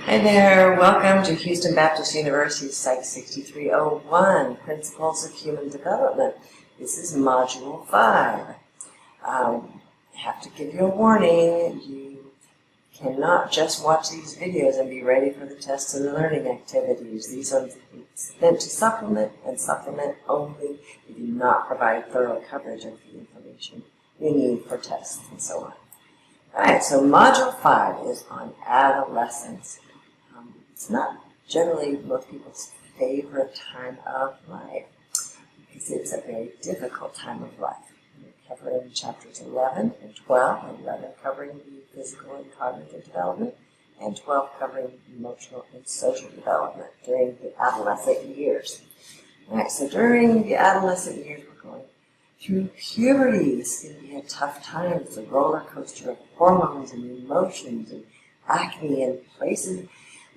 Hi there, welcome to Houston Baptist University's Psych 6301, Principles of Human Development. This is Module 5. I have to give you a warning, you cannot just watch these videos and be ready for the tests and the learning activities. These are meant to supplement and supplement only. They do not provide thorough coverage of the information you need for tests and so on. Alright, so Module 5 is on adolescence. It's not generally most people's favorite time of life because it's a very difficult time of life. We're covering chapters 11 and 12, 11 covering the physical and cognitive development, and 12 covering emotional and social development during the adolescent years. Alright, so during the adolescent years we're going through puberty. It's going to be a tough time. It's a roller coaster of hormones and emotions and acne and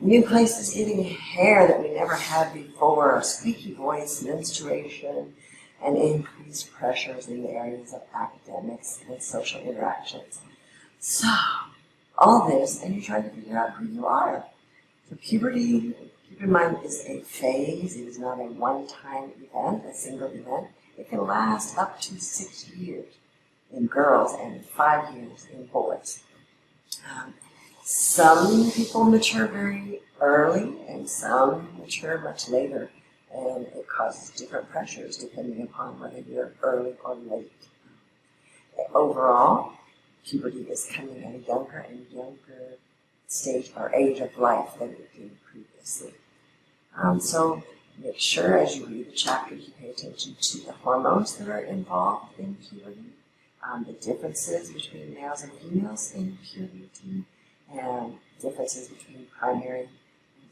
new places getting hair that we never had before, a squeaky voice, menstruation, and increased pressures in the areas of academics and social interactions. So, all this, and you're trying to figure out who you are. So puberty, keep in mind, is a phase. It is not a one-time event, a single event. It can last up to 6 years in girls and 5 years in boys. Some people mature very early and some mature much later, and it causes different pressures depending upon whether you're early or late. Overall, puberty is coming at a younger and younger stage or age of life than it did previously. So make sure as you read the chapter you pay attention to the hormones that are involved in puberty, the differences between males and females in puberty, and differences between primary and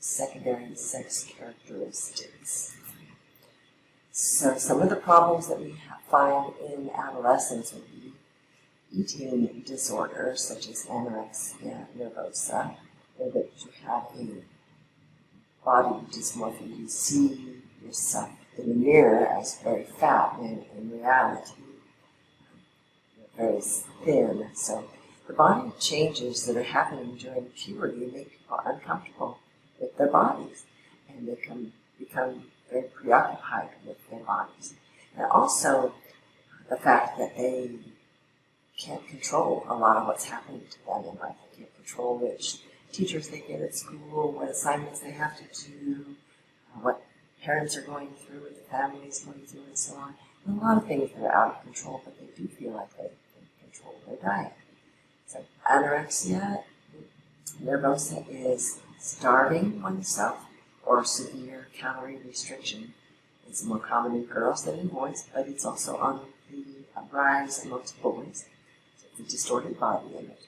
secondary sex characteristics. So some of the problems that we find in adolescence would be eating disorders such as anorexia nervosa, or that you have a body dysmorphia. You see yourself in the mirror as very fat, and in reality you're very thin. So the body changes that are happening during puberty make people uncomfortable with their bodies, and they can become very preoccupied with their bodies. And also the fact that they can't control a lot of what's happening to them in life. They can't control which teachers they get at school, what assignments they have to do, what parents are going through, what the family is going through, and so on. And a lot of things that are out of control, but they do feel like they can control their diet. So anorexia nervosa is starving oneself or severe calorie restriction. It's more common in girls than in boys, but it's also on the rise amongst boys. So it's a distorted body image.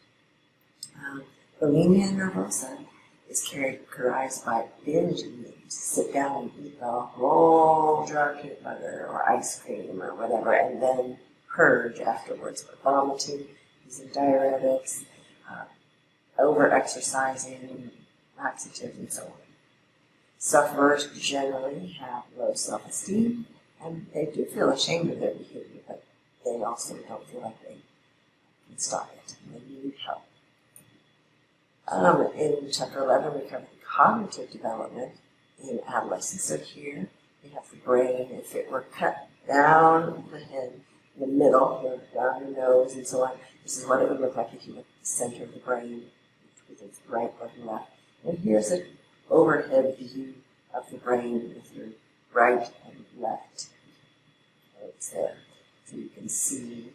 Bulimia nervosa is characterized by binge eating. Sit down and eat a whole jar of peanut butter or ice cream or whatever, and then purge afterwards with vomiting, using diuretics, over-exercising, laxatives, and so on. Sufferers generally have low self-esteem, and they do feel ashamed of their behavior, but they also don't feel like they can stop it, and they need help. In Chapter 11, we cover the cognitive development in adolescence. So here, we have the brain. If it were cut down the head, in the middle, down your nose, and so on, this is what it would look like if you looked at the center of the brain, with its right or left. And here's an overhead view of the brain with your right and left nodes there. So you can see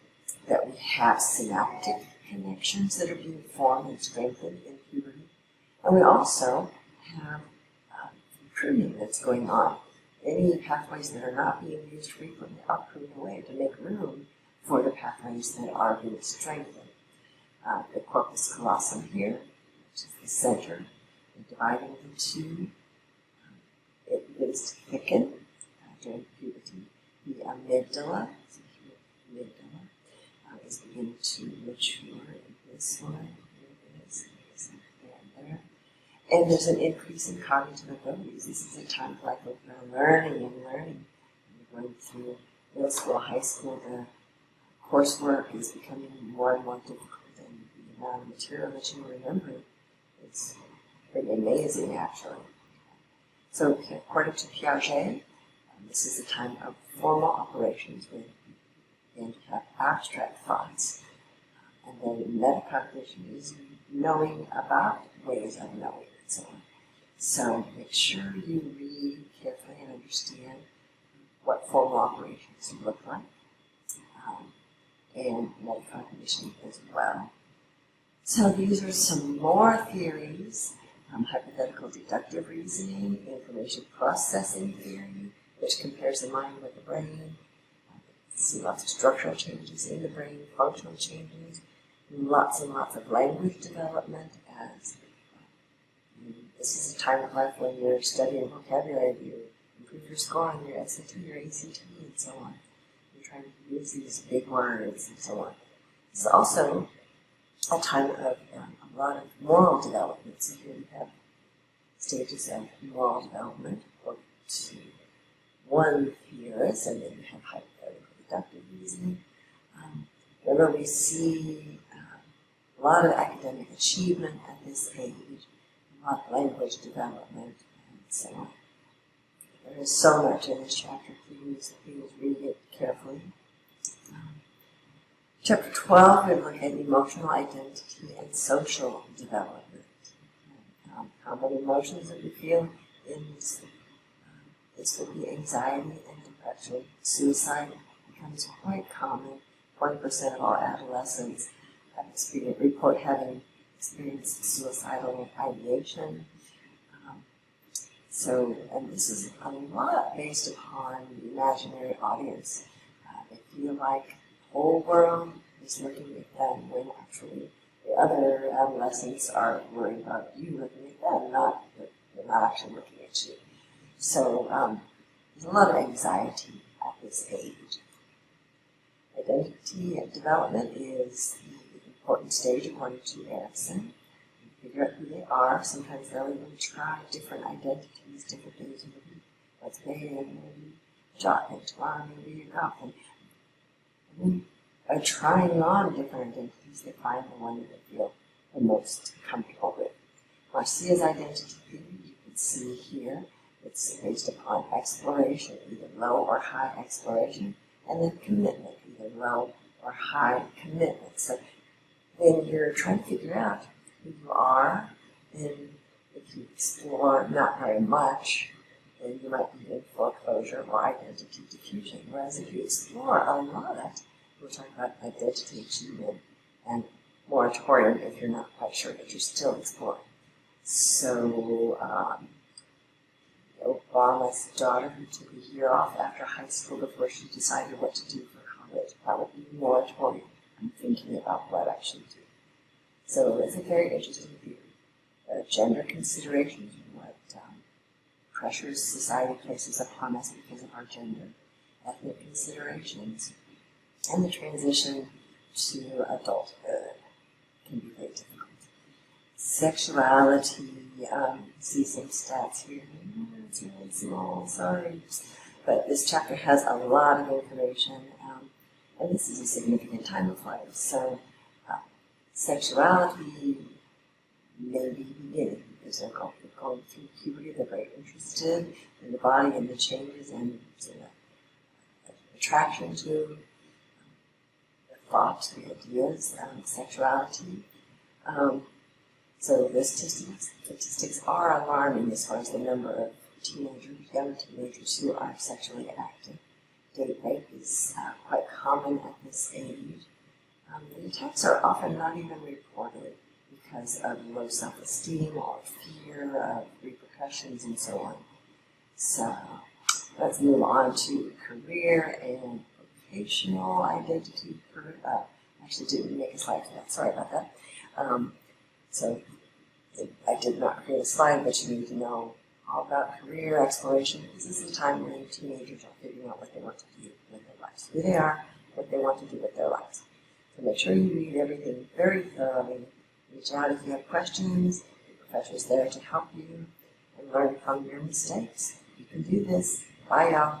that we have synaptic connections that are being formed and strengthened in puberty. And we also have pruning that's going on. Any pathways that are not being used frequently are pruned away to make room for the pathways that are being strengthened. The corpus callosum here, which is the center, and dividing the two, it begins to thicken during puberty. The amygdala, so here, amygdala, is beginning to mature in this one, here it is, and there. And there's an increase in cognitive abilities. This is a time like we're learning and learning. We're going through middle school, high school, the coursework is becoming more and more difficult, and the amount of material that you remember is pretty amazing, actually. So, according to Piaget, this is a time of formal operations when you begin to have abstract thoughts. And then metacognition is knowing about ways of knowing and so on. So make sure you read carefully and understand what formal operations look like, and metacognition as well. So these are some more theories: hypothetical deductive reasoning, information processing theory, which compares the mind with the brain. See lots of structural changes in the brain, functional changes, lots and lots of language development. As this is a time of life when you're studying vocabulary, you improve your score on your SAT, your ACT, and so on. You're trying to use these big words and so on. It's also a time of a lot of moral development. So here we have stages of moral development according to one theorist, and then you have hypothetical deductive reasoning. Remember, we see a lot of academic achievement at this age, a lot of language development, and so on. There is so much in this chapter. Please read it carefully. Chapter 12, we look at emotional identity and social development. How many emotions that we feel in this? This would be anxiety and depression. Suicide becomes quite common. 20% of all adolescents report having experienced suicidal ideation. And this is a lot based upon the imaginary audience. They feel like the whole world is looking at them when actually the other adolescents are worried about you looking at them, they're not actually looking at you. So there's a lot of anxiety at this age. Identity and development is the important stage according to Erikson. You figure out who they are. Sometimes they'll even try different identities, different days of the week. Let's say maybe jock, and tomorrow maybe a golf. And then by trying on different identities, they find the one that they feel the most comfortable with. Marcia's identity theory, you can see here, it's based upon exploration, either low or high exploration, and then commitment, either low or high commitment. So when you're trying to figure out who you are, then if you explore not very much, then you might be in foreclosure or identity diffusion. Whereas if you explore a lot, we're talking about identity achievement and moratorium if you're not quite sure, but you're still exploring. So Obama's daughter, who took a year off after high school before she decided what to do for college, that would be moratorium. I'm thinking about what I should do. So it's a very interesting theory. Gender considerations, what pressures society places upon us because of our gender, ethnic considerations, and the transition to adulthood can be very difficult. Sexuality, see some stats here. It's really small, sorry. But this chapter has a lot of information, and this is a significant time of life. So sexuality may be beginning because they're going through puberty. They're very interested in the body and the changes and attraction to the thoughts, the ideas, sexuality. So the statistics are alarming as far as the number of young teenagers who are sexually active. Date rape is quite common at this age. The attacks are often not even reported because of low self-esteem or fear of repercussions and so on. So let's move on to career and vocational identity. Actually didn't make a slide for that, sorry about that. So I did not create a slide, but you need to know all about career exploration, because this is a time when teenagers are figuring out what they want to do with their lives, who they are, what they want to do with their lives. So make sure you read everything very thoroughly. Reach out if you have questions. The professor's there to help you and learn from your mistakes. You can do this. Bye, y'all.